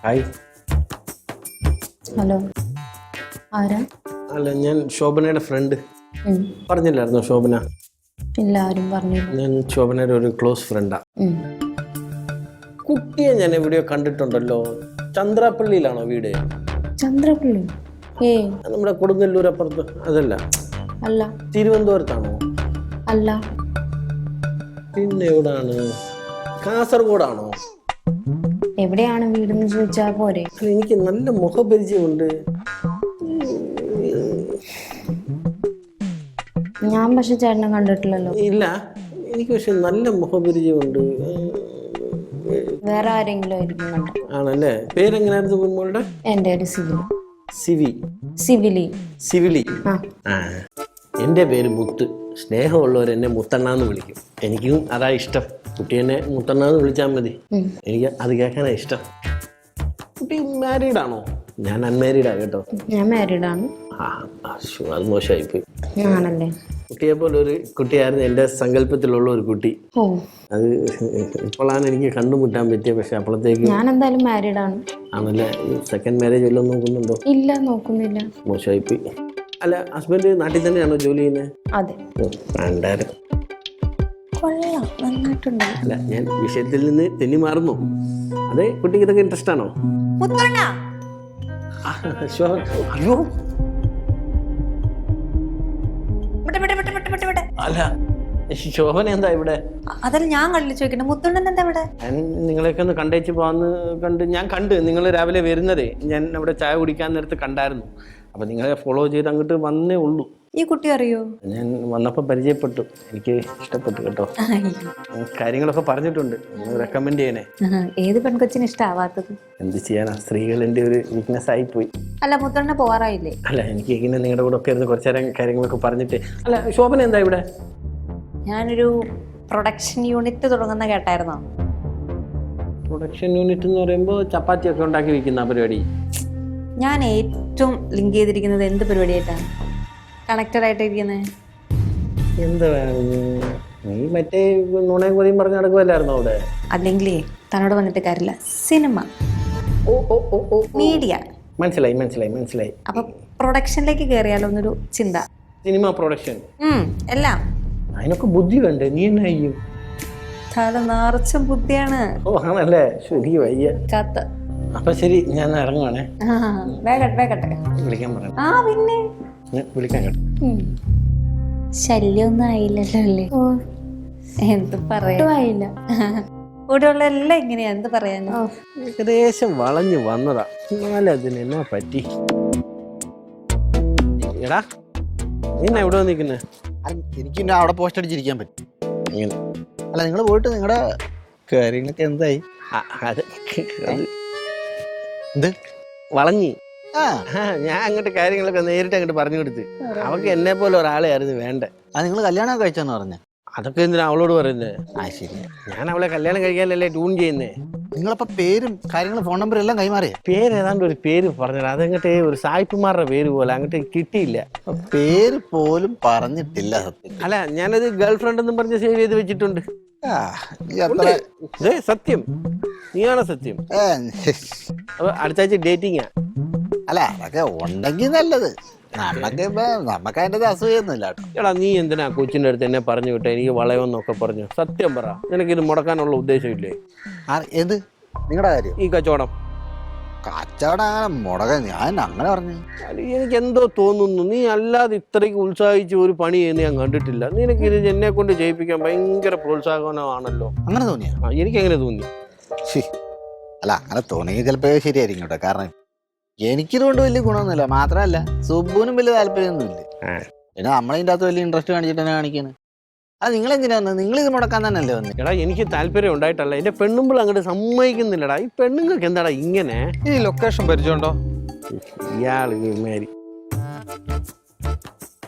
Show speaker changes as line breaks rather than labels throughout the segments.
Hi.
Hello, ആരാ?
അല്ല, ഞാൻ ശോഭനയുടെ ഫ്രണ്ട്. പറഞ്ഞില്ലായിരുന്നോ ശോഭന?
ഇല്ല, ആരും പറഞ്ഞില്ല.
ഞാൻ ശോഭനയുടെ ഒരു ക്ലോസ് ഫ്രണ്ടാ. കുട്ടിയെ ഞാൻ എവിടെയോ കണ്ടിട്ടുണ്ടല്ലോ. ചന്ദ്രാപ്പള്ളിയിലാണോ വീട്?
ചന്ദ്രപ്പള്ളി?
നമ്മുടെ കൊടുങ്ങല്ലൂർ അപ്പുറത്ത് അതല്ല?
അല്ല.
തിരുവനന്തപുരത്താണോ?
അല്ല.
പിന്നെ എവിടാണ്? കാസർഗോഡാണോ?
എവിടെയാണ് വീടെന്ന് ചോദിച്ചാ പോരെ?
അല്ല, എനിക്ക് നല്ല മുഖപരിചയമുണ്ട്.
ഞാൻ പക്ഷെ ചേട്ടനെ കണ്ടിട്ടില്ലല്ലോ.
ഇല്ല, എനിക്ക് പക്ഷെ നല്ല മുഖപരിചയമുണ്ട്.
വേറെ ആരെങ്കിലും ആയിരിക്കും കണ്ട.
ആണല്ലേ? പേരെങ്ങനെയായിരുന്നു കുഞ്ഞുമോളുടെ?
എൻ്റെ ഒരു സിവിലി.
സിവി?
സിവിലി.
സിവിലി.
ആ.
എൻ്റെ പേര് മുത്ത്. സ്നേഹമുള്ളവർ എന്നെ മുത്തണ്ണാന്ന് വിളിക്കും. എനിക്കും അതാ ഇഷ്ടം. കുട്ടി എന്നെ മുത്തണ്ണാന്ന് വിളിച്ചാൽ മതി. എനിക്ക് അത് കേൾക്കാനാ ഇഷ്ടം. കുട്ടി മാരീഡാണോ? ഞാൻ അൺമാരീഡാ കേട്ടോ.
ഞാൻ മാരീഡാണ്.
അത് മോശമായിപ്പോയി.
ആണല്ലേ?
കുട്ടിയെ പോലെ ഒരു കുട്ടിയായിരുന്നു എൻ്റെ സങ്കല്പത്തിലുള്ള ഒരു കുട്ടി.
ഓ, അത്
ഇപ്പോഴാണ് എനിക്ക് കണ്ടുമുട്ടാൻ പറ്റിയത്. പക്ഷെ അപ്പോഴത്തേക്ക്
ഞാൻ എന്തായാലും മാരീഡാണ്.
ആണല്ലേ? സെക്കൻഡ് മാരേജ് വല്ലതും നോക്കുന്നുണ്ടോ?
ഇല്ല, നോക്കുന്നില്ല.
മോശമായിപ്പോയി. അല്ല, ഹസ്ബൻഡ് നാട്ടിൽ തന്നെയാണോ ജോലി ചെയ്യുന്നത്?
അതെ.
വേണ്ടായിരുന്നു.
കൊള്ളാം, നന്നായിട്ടുണ്ട്.
അല്ല, ഞാൻ വിഷയത്തിൽ നിന്ന് തെന്നി മാറുന്നു. അതെ, കുട്ടിക്ക് ഇതൊക്കെ ഇൻട്രസ്റ്റ് ആണോ? അയ്യോ, അല്ല, ശോഭന എന്താ ഇവിടെ?
അതല്ല ഞാൻ കണ്ടില്ല, ചോദിക്കട്ടെ, മുത്തുണ്ണൻ എന്താ ഇവിടെ?
നിങ്ങളെയൊക്കെ ഒന്ന് കണ്ടേച്ച് പോവാന്ന് ഞാൻ കണ്ട് നിങ്ങൾ രാവിലെ വരുന്നതേ. ഞാൻ അവിടെ ചായ കുടിക്കാൻ നേരത്ത് കണ്ടായിരുന്നു. അപ്പം നിങ്ങളെ ഫോളോ ചെയ്ത് അങ്ങോട്ട് വന്നേ ഉള്ളൂ.
ഈ കുട്ടി അറിയോ?
ഞാൻ വന്നപ്പോൾ പരിചയപ്പെട്ടു. എനിക്ക് ഇഷ്ടപ്പെട്ടു കേട്ടോ. കാര്യങ്ങളൊക്കെ പറഞ്ഞിട്ടുണ്ട്. റെക്കമെൻഡ് ചെയ്യണേ.
ഏത് പെൺകൊച്ചിന് ഇഷ്ടാവാത്തത്?
എന്ത് ചെയ്യാനാ, സ്ത്രീകൾ എൻ്റെ ഒരു വീക്ക്നെസ് ആയിപ്പോയി.
അല്ല, മുത്തുണ്ണ പോവാറായില്ലേ?
അല്ല, എനിക്ക് ഇങ്ങനെ നിങ്ങളുടെ കൂടെ ഒക്കെ ഇരുന്ന് കുറച്ചു നേരം കാര്യങ്ങളൊക്കെ പറഞ്ഞിട്ട്. അല്ല, ശോഭന എന്താ ഇവിടെ?
ഞാനൊരു പ്രൊഡക്ഷൻ യൂണിറ്റ് തുടങ്ങുന്ന കേട്ടായിരുന്നോ?
പ്രൊഡക്ഷൻ യൂണിറ്റ് എന്ന് പറയുമ്പോൾ ചപ്പാത്തിയൊക്കെ ഉണ്ടാക്കി വിൽക്കുന്ന പരിപാടി.
ഞാൻ ഏറ്റവും ലിങ്ക് ചെയ്തിരിക്കുന്നത് എന്ത് പരിപാടിയായിട്ടാണ് കണക്റ്റഡ് ആയിട്ടിരിക്കുന്നത്?
എന്താ നീ മറ്റേ നുണയും കൊതിയും പറഞ്ഞ് നടക്കുമല്ലായിരുന്നോ അവിടെ?
അല്ലെങ്കിലേ തന്നോട് വന്നിട്ട് കാര്യമില്ല. Cinema, media.
മനസ്സിലായി.
അപ്പൊ പ്രൊഡക്ഷനിലേക്ക് കയറിയാലോ എന്നൊരു ചിന്ത.
സിനിമ പ്രൊഡക്ഷൻ
എല്ലാം
അതിനൊക്കെ ബുദ്ധി വേണ്ടേ? നീ എന്നാ ചെയ്യും?
തല നിറച്ചും ബുദ്ധിയാണ്.
ഓ, ആണല്ലേ? ശരി, വയ്യ.
കത്ത്.
അപ്പൊ ശരി, ഞാൻ ഇറങ്ങുവാണേ.
വേഗട്ടെ.
വിളിക്കാൻ പറയാം.
ആ, പിന്നെ
വിളിക്കാൻ കേട്ടോ.
ശല്യമൊന്നും ആയില്ലല്ലോ അല്ലേ? എന്ത് പറയായില്ല. ഇവിടെയുള്ള എല്ലാം ഇങ്ങനെയാ, എന്ത് പറയാനോ.
ഏകദേശം വളഞ്ഞു വന്നതാ. അതിന് എന്നാ പറ്റി? എടാ, നീ എന്നാ ഇവിടെ വന്നിരിക്കുന്നേ?
എനിക്ക് പിന്നെ അവിടെ പോസ്റ്റ് അടിച്ചിരിക്കാൻ പറ്റും. അല്ല, നിങ്ങൾ പോയിട്ട് നിങ്ങളുടെ കാര്യങ്ങളൊക്കെ എന്തായി?
എന്ത് വളഞ്ഞി? ഞാൻ അങ്ങോട്ട് കാര്യങ്ങളൊക്കെ നേരിട്ട് അങ്ങോട്ട് പറഞ്ഞു കൊടുത്ത്. അവൾക്ക് എന്നെ പോലെ ഒരാളെ ആയിരുന്നു വേണ്ടേ.
നിങ്ങൾ കല്യാണം കഴിച്ചെന്ന് പറഞ്ഞ?
അതൊക്കെ എന്തിനാ അവളോട് പറയുന്നത്?
ശരി.
ഞാൻ അവളെ കല്യാണം കഴിക്കാനല്ലേ ട്യൂൺ ചെയ്യുന്നേ.
നിങ്ങളപ്പോ പേരും കാര്യങ്ങളും ഫോൺ നമ്പറും എല്ലാം കൈമാറിയ?
പേര് ഏതാണ്ട് ഒരു പേര് പറഞ്ഞത്, അതങ്ങോട്ട് ഒരു സായിപ്പുമാരുടെ പേര് പോലെ അങ്ങോട്ട് കിട്ടിയില്ല.
പേര് പോലും പറഞ്ഞിട്ടില്ല.
അല്ല, ഞാനത് ഗേൾ ഫ്രണ്ട് എന്നും പറഞ്ഞ് സേവ് ചെയ്ത് വെച്ചിട്ടുണ്ട്. സത്യം, നീയാണോ സത്യം? അപ്പൊ അടുത്താഴ്ച ഡേറ്റിംഗാ.
അല്ല, അതൊക്കെ ഉണ്ടെങ്കിൽ നല്ലത്. നമുക്ക് അതിൻ്റെ അസൂയൊന്നുമില്ല.
എടാ, നീ എന്തിനാ കൊച്ചിൻ്റെ അടുത്ത് എന്നെ പറഞ്ഞു വിട്ടെ? എനിക്ക് വളയോന്നൊക്കെ പറഞ്ഞു. സത്യം പറ, നിനക്കിത് മുടക്കാനുള്ള ഉദ്ദേശമില്ലേ?
ഏത് നിങ്ങളുടെ കാര്യം?
ഈ കച്ചവടം
അങ്ങനെ മുടക്കാൻ ഞാൻ അങ്ങനെ പറഞ്ഞു?
എനിക്ക് എന്തോ തോന്നുന്നു, നീ അല്ലാതെ ഇത്രയ്ക്ക് ഉത്സാഹിച്ച് ഒരു പണി ചെയ്യുന്ന ഞാൻ കണ്ടിട്ടില്ല. നിനക്കിത് എന്നെ കൊണ്ട് ചെയ്യിപ്പിക്കാൻ ഭയങ്കര പ്രോത്സാഹനമാണല്ലോ.
അങ്ങനെ തോന്നിയാ?
എനിക്കെങ്ങനെ തോന്നി?
അല്ല, അങ്ങനെ തോന്നിയെങ്കിൽ ചിലപ്പോൾ ശരിയായിരിക്കും കേട്ടോ. കാരണം എനിക്കിതുകൊണ്ട് വലിയ ഗുണമൊന്നുമില്ല. മാത്രമല്ല സുബുവിനും വലിയ താല്പര്യമൊന്നുമില്ല. പിന്നെ നമ്മളതിൻ്റെ അകത്ത് വലിയ ഇൻട്രസ്റ്റ് കാണിച്ചിട്ട് തന്നെ കാണിക്കാണ്. അത് നിങ്ങളെന്തിനാ വന്നത്? നിങ്ങളിത് മുടക്കാൻ തന്നെയല്ലേ വന്നത്?
എടാ, എനിക്ക് താല്പര്യം ഉണ്ടായിട്ടല്ല. എൻ്റെ പെണ്ണുമ്പോൾ അങ്ങോട്ട് സമ്മതിക്കുന്നില്ലടാ. ഈ പെണ്ണുങ്ങൾക്ക് എന്താടാ ഇങ്ങനെ?
ഈ ലൊക്കേഷൻ പരിചയമുണ്ടോ?
ഇയാള് മേരി,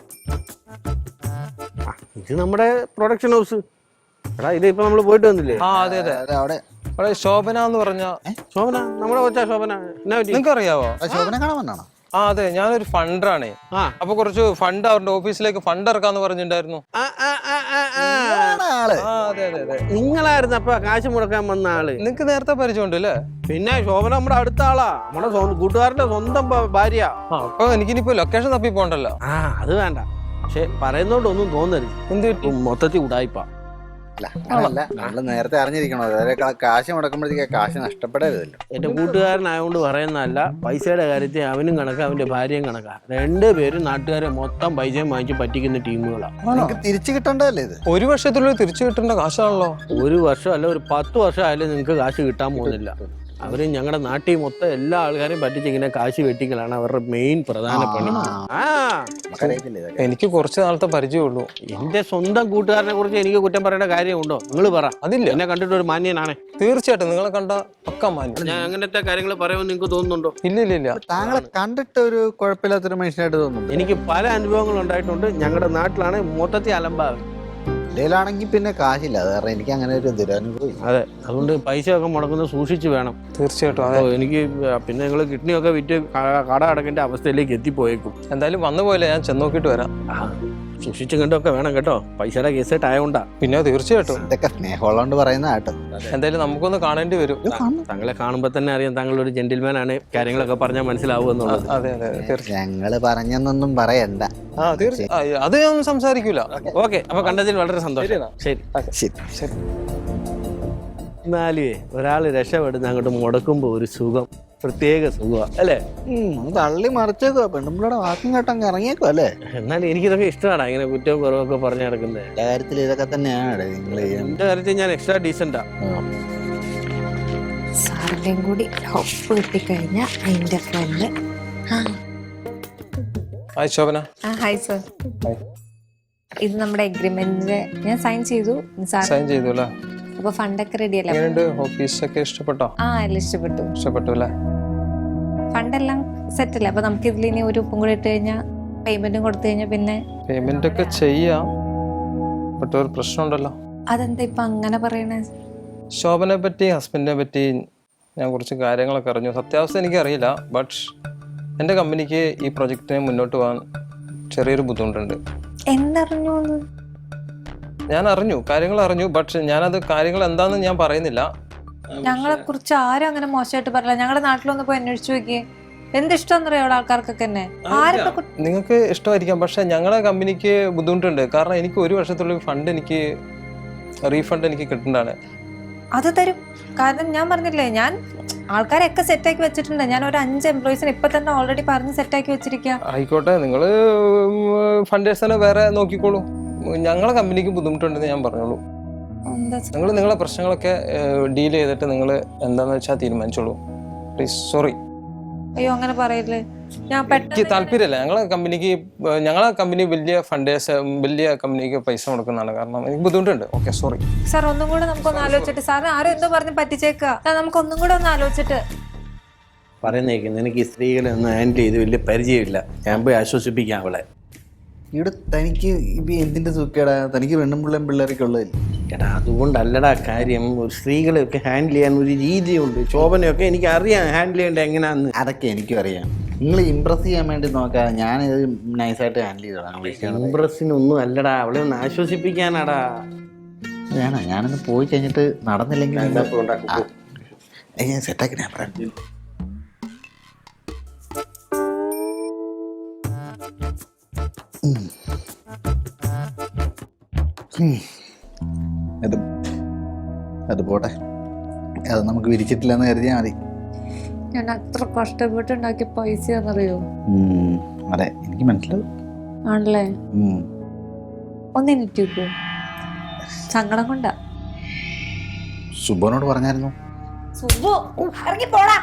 ഇത് നമ്മുടെ പ്രൊഡക്ഷൻ ഹൗസ്. എടാ, ഇത് ഇപ്പൊ നമ്മള് പോയിട്ട് വന്നില്ലേ?
അതെ. അവിടെ ശോഭന എന്ന് പറഞ്ഞ
ശോഭന, നമ്മുടെ കൊച്ചാ ശോഭന.
നിങ്ങൾക്ക് അറിയാവോ?
ശോഭന കാണാൻ വന്നാണോ?
അതെ, ഞാനൊരു ഫണ്ടറാണേ. അപ്പൊ കുറച്ച് ഫണ്ട് അവരുടെ ഓഫീസിലേക്ക് ഫണ്ട് ഇറക്കാന്ന് പറഞ്ഞിട്ടുണ്ടായിരുന്നു.
ആള്.
ആ അതെ അതെ അതെ.
നിങ്ങളായിരുന്നു അപ്പൊ കാശ് മുടക്കാൻ വന്ന ആള്.
നിങ്ങക്ക് നേരത്തെ പരിചയമുണ്ട് അല്ലേ?
പിന്നെ ശോഭന നമ്മുടെ അടുത്ത ആളാ, നമ്മുടെ കൂട്ടുകാരന്റെ സ്വന്തം ഭാര്യ.
ആ അപ്പൊ എനിക്കിനിപ്പോ ലൊക്കേഷൻ തപ്പി പോണ്ടല്ലോ.
ആ അത് വേണ്ട, പക്ഷെ പറയുന്നോണ്ടൊന്നും തോന്നരുത്.
എന്ത് പറ്റി?
മൊത്തത്തിൽ ഉടായിപ്പാ.
അല്ല അങ്ങനല്ല, നമ്മള് നേരത്തെ അറിഞ്ഞിരിക്കണോ, അതായത് കാശ് മുടക്കുമ്പോഴത്തേക്ക് കാശ് നഷ്ടപ്പെടരുതല്ലോ.
എന്റെ കൂട്ടുകാരനായതുകൊണ്ട് പറയുന്നതല്ല, പൈസയുടെ കാര്യത്തിൽ അവനും കണക്കാ, അവന്റെ ഭാര്യയും കണക്കാ. രണ്ടുപേരും നാട്ടുകാരെ മൊത്തം പൈസയും വാങ്ങിച്ച് പറ്റിക്കുന്ന ടീമുകളാ.
നിങ്ങൾക്ക് തിരിച്ചു കിട്ടണ്ടല്ലേ ഇത്?
ഒരു വർഷത്തിനുള്ളിൽ തിരിച്ചു കിട്ടേണ്ട കാശാണല്ലോ.
ഒരു വർഷം അല്ല, ഒരു 10 വർഷം ആയാലും നിങ്ങൾക്ക് കാശ് കിട്ടാൻ പോകുന്നില്ല. അവര് ഞങ്ങളുടെ നാട്ടിൽ മൊത്തം എല്ലാ ആൾക്കാരെയും പറ്റിച്ച് ഇങ്ങനെ കാശ് വെട്ടിക്കലാണ് അവരുടെ മെയിൻ പ്രധാന പണി. ആ
നമുക്കറിയത്തില്ലേ ഇതൊക്കെ?
എനിക്ക് കുറച്ച് നാളത്തെ പരിചയമുള്ളൂ.
എന്റെ സ്വന്തം കൂട്ടുകാരനെ കുറിച്ച് എനിക്ക് കുറ്റം പറയേണ്ട കാര്യമുണ്ടോ? നിങ്ങൾ പറ.
അതില്ല.
എന്നെ കണ്ടിട്ട് ഒരു മാന്യനാണേ.
തീർച്ചയായിട്ടും നിങ്ങളെ കണ്ട പക്ക മാന്യം.
ഞാൻ അങ്ങനത്തെ കാര്യങ്ങൾ പറയുമെന്ന് നിങ്ങൾക്ക് തോന്നുന്നുണ്ടോ?
ഇല്ല ഇല്ല ഇല്ല.
താങ്കളെ കണ്ടിട്ട് ഒരു കുഴപ്പമില്ലാത്തൊരു മനുഷ്യനായിട്ട് തോന്നുന്നു.
എനിക്ക് പല അനുഭവങ്ങൾ ഉണ്ടായിട്ടുണ്ട്. ഞങ്ങളുടെ നാട്ടിലാണ് മൊത്തത്തിൽ അലമ്പാവ്.
ഇന്ത്യയിലാണെങ്കിൽ പിന്നെ കാശില്ല, അത് കാരണം എനിക്ക് അങ്ങനെ ഒരു ദുരനുഭവം ഇല്ല.
അതെ, അതുകൊണ്ട് പൈസയൊക്കെ മുടക്കുന്നത് സൂക്ഷിച്ച് വേണം.
തീർച്ചയായിട്ടും അതെ.
അപ്പോൾ എനിക്ക് പിന്നെ നിങ്ങൾ കിഡ്നിയൊക്കെ വിറ്റ് കട അടക്കേണ്ട അവസ്ഥയിലേക്ക് എത്തിപ്പോയേക്കും.
എന്തായാലും വന്നു പോയില്ല, ഞാൻ ചെന്ന് നോക്കിയിട്ട് വരാം.
സൂക്ഷിച്ചും കണ്ടൊക്കെ വേണം കേട്ടോ, പൈസയുടെ കേസായിട്ട് ആയതുകൊണ്ടാ.
പിന്നെ തീർച്ചയായിട്ടും
ഇതൊക്കെ സ്നേഹമുള്ളതുകൊണ്ട് പറയുന്ന കേട്ടോ.
എന്തായാലും നമുക്കൊന്ന് കാണേണ്ടി വരും.
താങ്കളെ കാണുമ്പോൾ തന്നെ അറിയാം താങ്കളൊരു ജെന്റിൽമാൻ ആണ്, കാര്യങ്ങളൊക്കെ പറഞ്ഞാൽ മനസ്സിലാവും എന്നുള്ളത്.
അതെ അതെ തീർച്ചയായും.
ഞങ്ങള് പറഞ്ഞെന്നൊന്നും പറയണ്ട.
ആ തീർച്ചയായും അത് ഞാൻ സംസാരിക്കൂല.
ഓക്കെ, അപ്പൊ കണ്ടതിൽ വളരെ സന്തോഷം. ശരി
ശരി.
എന്നാലേ ഒരാള് രക്ഷപ്പെടുന്ന അങ്ങോട്ട് മുടക്കുമ്പോ ഒരു സുഖം, പ്രത്യേക സുഖമാണ് അല്ലേ?
തള്ളി മറിച്ചേക്കോ, പെണ്ണുമ്പിളുടെ വാക്കും കേട്ടങ്ങ് ഇറങ്ങിയേക്കോ അല്ലേ?
എന്നാലും എനിക്കിതൊക്കെ ഇഷ്ടമാണ്, ഇങ്ങനെ കുറ്റവും കുറവൊക്കെ പറഞ്ഞു നടക്കുന്നത്.
എന്റെ കാര്യത്തിൽ ഇതൊക്കെ തന്നെയാണ് നിങ്ങൾ
എന്റെ കാര്യത്തിൽ ഞാൻ എക്സ്ട്രാ ഡീസന്റാ.
സാറിന്റെയും കൂടി ഒപ്പ് കിട്ടിക്കഴിഞ്ഞാൽ അതിന്റെ front.
Hi Shobhana.
Hi sir. ഇത് നമ്മുടെ എഗ്രിമെന്റിന്റെ ഞാൻ സൈൻ ചെയ്തു സാർ.
സൈൻ ചെയ്തു അല്ലേ?
അപ്പൊ ഫണ്ടൊക്കെ റെഡി അല്ലേ?
എങ്ങനെയുണ്ട്? ഓഫീസൊക്കെ ഇഷ്ടപ്പെട്ടോ?
ആ എല്ലാം ഇഷ്ടപ്പെട്ടു.
ഇഷ്ടപ്പെട്ടു അല്ലേ?
ഫണ്ടെല്ലാം സെറ്റ് അല്ലേ? അപ്പൊ നമുക്ക് ഇതിൽ ഇനി ഒരു ഉപ്പും കൂടി ഇട്ട് കഴിഞ്ഞാൽ പേയ്മെന്റും കൊടുത്തു കഴിഞ്ഞാൽ പിന്നെ
പേയ്മെന്റ് ഒക്കെ ചെയ്യാം. ബട്ട് ഒരു പ്രശ്നമുണ്ടല്ലോ.
അതെന്താ ഇപ്പൊ അങ്ങനെ പറയണേ?
ശോഭനെ പറ്റി ഹസ്ബൻഡിനെ പറ്റി ഞാൻ കുറച്ച് കാര്യങ്ങളൊക്കെ അറിഞ്ഞു. സത്യാവസ്ഥ എനിക്കറിയില്ല, ബട്ട് എൻ്റെ കമ്പനിക്ക് ഈ പ്രൊജക്റ്റിനെ മുന്നോട്ട് പോകാൻ ചെറിയൊരു ബുദ്ധിമുട്ടുണ്ട്.
എന്തറിഞ്ഞോന്ന്?
ഞാൻ അറിഞ്ഞു, കാര്യങ്ങൾ അറിഞ്ഞു, ബട്ട് ഞാനത് കാര്യങ്ങൾ എന്താണെന്ന് ഞാൻ പറയുന്നില്ല.
ഞങ്ങളെ കുറിച്ച് ആരും അങ്ങനെ മോശമായിട്ട് പറയില്ല. ഞങ്ങളുടെ നാട്ടിലൊന്ന് പോയി അന്വേഷിച്ചു നോക്കിയേ, എന്ത് ഇഷ്ടം അറിയാം ആൾക്കാർക്കൊക്കെ തന്നെ.
നിങ്ങൾക്ക് ഇഷ്ടമായിരിക്കാം, പക്ഷെ ഞങ്ങളെ കമ്പനിക്ക് ബുദ്ധിമുട്ടുണ്ട്. കാരണം എനിക്ക് ഒരു വർഷത്തുള്ള ഫണ്ട് എനിക്ക് റീഫണ്ട് എനിക്ക് കിട്ടേണ്ടതാണ്.
അത് തരും. കാരണം ഞാൻ പറഞ്ഞില്ലേ, ഞാൻ ആൾക്കാരെയൊക്കെ സെറ്റാക്കി വെച്ചിട്ടുണ്ട്. ഞാൻ ഒരു 5 എംപ്ലോയീസിന് ഇപ്പൊ തന്നെ ഓൾറെഡി പറഞ്ഞ് സെറ്റാക്കി വെച്ചിരിക്കുക.
ആയിക്കോട്ടെ, നിങ്ങൾ ഫണ്ടേഴ്സിനെ വേറെ നോക്കിക്കോളൂ. ഞങ്ങളെ കമ്പനിക്ക് ബുദ്ധിമുട്ടുണ്ടെന്ന് ഞാൻ പറഞ്ഞോളൂ. നിങ്ങൾ നിങ്ങളെ പ്രശ്നങ്ങളൊക്കെ ഡീൽ ചെയ്തിട്ട് നിങ്ങൾ എന്താന്ന് വെച്ചാൽ തീരുമാനിച്ചോളൂ. പ്ലീസ്. സോറി.
അയ്യോ അങ്ങനെ പറയില്ലേ, ഞാൻ
എനിക്ക് താല്പര്യമില്ല. ഞങ്ങളെ കമ്പനി വലിയ ഫണ്ടേഴ്സ്, വലിയ കമ്പനിക്ക് പൈസ കൊടുക്കുന്നതാണ്. കാരണം എനിക്ക് ബുദ്ധിമുട്ടുണ്ട്. Okay, sorry
sir. ഒന്നും കൂടെ നമുക്കൊന്ന് ആലോചിച്ചിട്ട്, സാറിന് ആരും എന്തോ പറഞ്ഞ് പറ്റിച്ചേക്കാ, നമുക്കൊന്നും കൂടെ ഒന്ന് ആലോചിച്ചിട്ട്
പറയുന്നേക്കുന്നു. എനിക്ക് ഈ സ്ത്രീകളെ ഒന്നും ഹാൻഡിൽ ചെയ്ത് വലിയ പരിചയമില്ല. ഞാൻ പോയി ആശ്വസിപ്പിക്കാം അവളെ.
ഇവിടെ തനിക്ക് ഇപ്പൊ എന്തിന്റെ സുഖേടാ? തനിക്ക് പെണ്ണും പിള്ളേരൊക്കെ ഉള്ളതില്ല.
എടാ അതുകൊണ്ടല്ലടാ കാര്യം. ഒരു സ്ത്രീകളെയൊക്കെ ഹാൻഡിൽ ചെയ്യാൻ ഒരു രീതിയുണ്ട്. ശോഭനയൊക്കെ എനിക്ക് അറിയാം ഹാൻഡിൽ ചെയ്യേണ്ടത് എങ്ങനെയാന്ന്.
അതൊക്കെ എനിക്കും അറിയാം. നിങ്ങൾ ഇംപ്രസ് ചെയ്യാൻ വേണ്ടി നോക്കാം, ഞാൻ ഇത് നൈസായിട്ട് ഹാൻഡിൽ ചെയ്തോളാം.
ഇംപ്രസിനൊന്നും അല്ലടാ, അവളെ ഒന്ന് ആശ്വസിപ്പിക്കാനാടാ.
ഞാനൊന്ന് പോയി കഴിഞ്ഞിട്ട് നടന്നില്ലെങ്കിൽ ഞാൻ സെറ്റാക്കി ഞാൻ പറയാം. അത് പോട്ടെ, അത് നമുക്ക് വിരിച്ചിട്ടില്ലെന്ന് കരുതിയാൽ മതി.
ഞാൻ അത്ര കഷ്ടപ്പെട്ടുണ്ടാക്കിയ പൈസയാണെന്നറിയോ?
അതെ, എനിക്ക് മനസ്സിലാവും.
ആണല്ലേ? ഒന്നെനിക്കോ സങ്കടം കൊണ്ടാ.
സുബോനോട് പറഞ്ഞായിരുന്നു.
സുബു ഇറങ്ങി പോടാ.